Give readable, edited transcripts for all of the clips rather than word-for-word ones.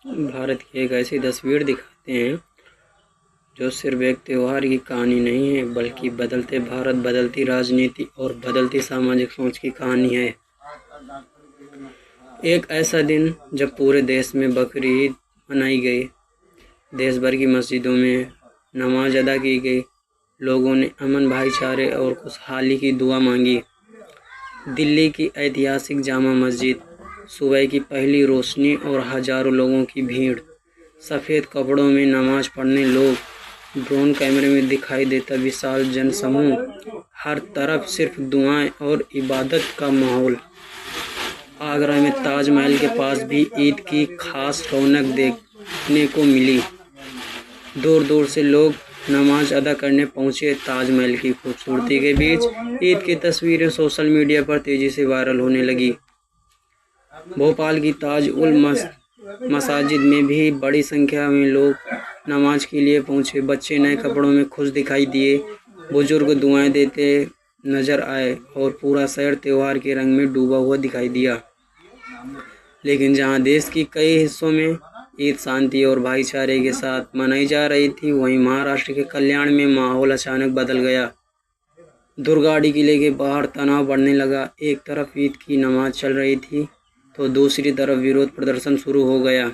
भारत की एक ऐसी तस्वीर दिखाते हैं जो सिर्फ एक त्योहार की कहानी नहीं है, बल्कि बदलते भारत, बदलती राजनीति और बदलती सामाजिक सोच की कहानी है। एक ऐसा दिन जब पूरे देश में बकरी ईद मनाई गई, देश भर की मस्जिदों में नमाज अदा की गई, लोगों ने अमन, भाईचारे और खुशहाली की दुआ मांगी। दिल्ली की ऐतिहासिक जामा मस्जिद, सुबह की पहली रोशनी और हजारों लोगों की भीड़, सफ़ेद कपड़ों में नमाज पढ़ने लोग, ड्रोन कैमरे में दिखाई देता विशाल जनसमूह, हर तरफ सिर्फ दुआएं और इबादत का माहौल। आगरा में ताजमहल के पास भी ईद की खास रौनक देखने को मिली। दूर दूर से लोग नमाज अदा करने पहुंचे। ताजमहल की खूबसूरती के बीच ईद की तस्वीरें सोशल मीडिया पर तेजी से वायरल होने लगी। भोपाल की ताज उल मसाजिद में भी बड़ी संख्या में लोग नमाज के लिए पहुंचे। बच्चे नए कपड़ों में खुश दिखाई दिए, बुजुर्ग दुआएं देते नजर आए और पूरा शहर त्योहार के रंग में डूबा हुआ दिखाई दिया। लेकिन जहां देश की कई हिस्सों में ईद शांति और भाईचारे के साथ मनाई जा रही थी, वहीं महाराष्ट्र के कल्याण में माहौल अचानक बदल गया। दुर्गाड़ी किले के बाहर तनाव बढ़ने लगा। एक तरफ ईद की नमाज चल रही थी तो दूसरी तरफ विरोध प्रदर्शन शुरू हो गया।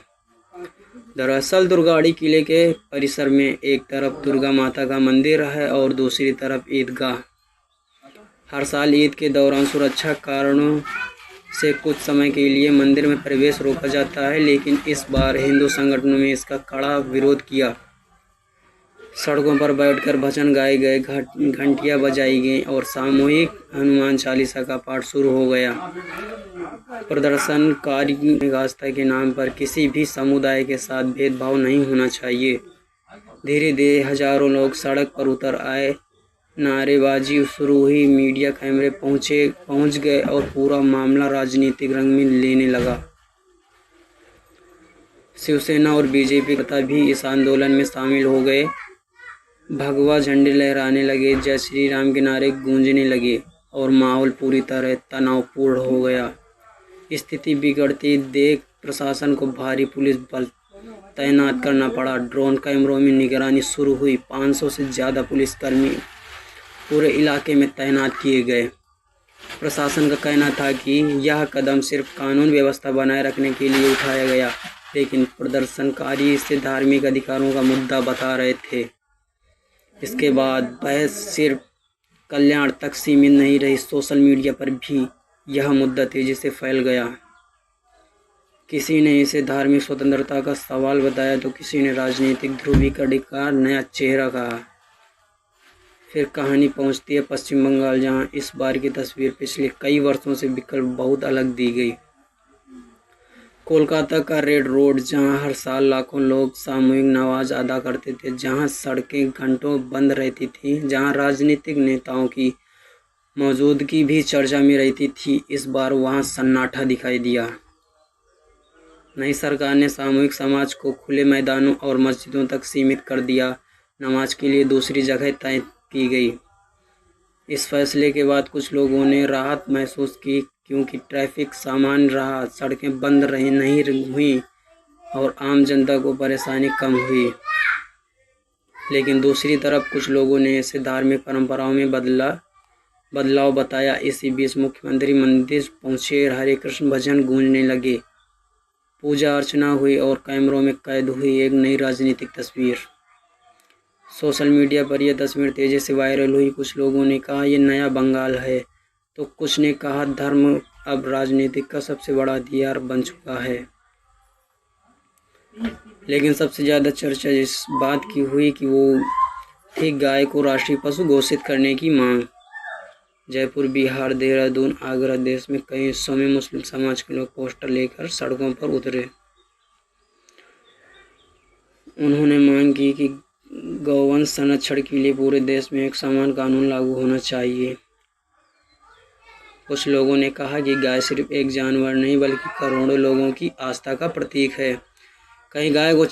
दरअसल दुर्गाड़ी किले के परिसर में एक तरफ दुर्गा माता का मंदिर है और दूसरी तरफ ईदगाह। हर साल ईद के दौरान सुरक्षा कारणों से कुछ समय के लिए मंदिर में प्रवेश रोका जाता है, लेकिन इस बार हिंदू संगठनों ने इसका कड़ा विरोध किया। सड़कों पर बैठकर भजन गाए गए, घंटियां बजाई गईं और सामूहिक हनुमान चालीसा का पाठ शुरू हो गया। प्रदर्शनकारी ने आस्था के नाम पर किसी भी समुदाय के साथ भेदभाव नहीं होना चाहिए। धीरे धीरे हजारों लोग सड़क पर उतर आए, नारेबाजी शुरू हुई, मीडिया कैमरे पहुंच गए और पूरा मामला राजनीतिक रंग में लेने लगा। शिवसेना और बीजेपी नेता भी इस आंदोलन में शामिल हो गए। भगवा झंडे लहराने लगे, जय श्री राम के नारे गूंजने लगे और माहौल पूरी तरह तनावपूर्ण हो गया। स्थिति बिगड़ती देख प्रशासन को भारी पुलिस बल तैनात करना पड़ा। ड्रोन कैमरों में निगरानी शुरू हुई। 500 से ज़्यादा पुलिसकर्मी पूरे इलाके में तैनात किए गए। प्रशासन का कहना था कि यह कदम सिर्फ कानून व्यवस्था बनाए रखने के लिए उठाया गया, लेकिन प्रदर्शनकारी इसे धार्मिक अधिकारों का मुद्दा बता रहे थे। इसके बाद बहस सिर्फ कल्याण तक सीमित नहीं रही, सोशल मीडिया पर भी यह मुद्दा तेजी से फैल गया। किसी ने इसे धार्मिक स्वतंत्रता का सवाल बताया तो किसी ने राजनीतिक ध्रुवीकरण का नया चेहरा कहा। फिर कहानी पहुंचती है पश्चिम बंगाल, जहां इस बार की तस्वीर पिछले कई वर्षों से बिल्कुल बहुत अलग दी गई। कोलकाता का रेड रोड, जहां हर साल लाखों लोग सामूहिक नमाज अदा करते थे, जहां सड़कें घंटों बंद रहती थीं, जहां राजनीतिक नेताओं की मौजूदगी भी चर्चा में रहती थी, इस बार वहां सन्नाटा दिखाई दिया। नई सरकार ने सामूहिक समाज को खुले मैदानों और मस्जिदों तक सीमित कर दिया। नमाज के लिए दूसरी जगह तय की गई। इस फैसले के बाद कुछ लोगों ने राहत महसूस की, क्योंकि ट्रैफिक सामान्य रहा, सड़कें बंद नहीं हुई और आम जनता को परेशानी कम हुई। लेकिन दूसरी तरफ कुछ लोगों ने इसे धार्मिक परंपराओं में बदलाव बताया। इसी बीच मुख्यमंत्री मंदिर पहुंचे, हरे कृष्ण भजन गूंजने लगे, पूजा अर्चना हुई और कैमरों में कैद हुई एक नई राजनीतिक तस्वीर। सोशल मीडिया पर यह तस्वीर तेजी से वायरल हुई। कुछ लोगों ने कहा यह नया बंगाल है, तो कुछ ने कहा धर्म अब राजनीति का सबसे बड़ा हथियार बन चुका है। लेकिन सबसे ज़्यादा चर्चा इस बात की हुई कि वो थी गाय को राष्ट्रीय पशु घोषित करने की मांग। जयपुर, बिहार, देहरादून, आगरा, देश में कई हिस्सों में मुस्लिम समाज के लोग पोस्टर लेकर सड़कों पर उतरे। उन्होंने मांग की कि गौवंश संरक्षण के लिए पूरे देश में एक समान कानून लागू होना चाहिए। कुछ लोगों ने कहा कि गाय सिर्फ एक जानवर नहीं, बल्कि करोड़ों लोगों की आस्था का प्रतीक है। कहीं गाय को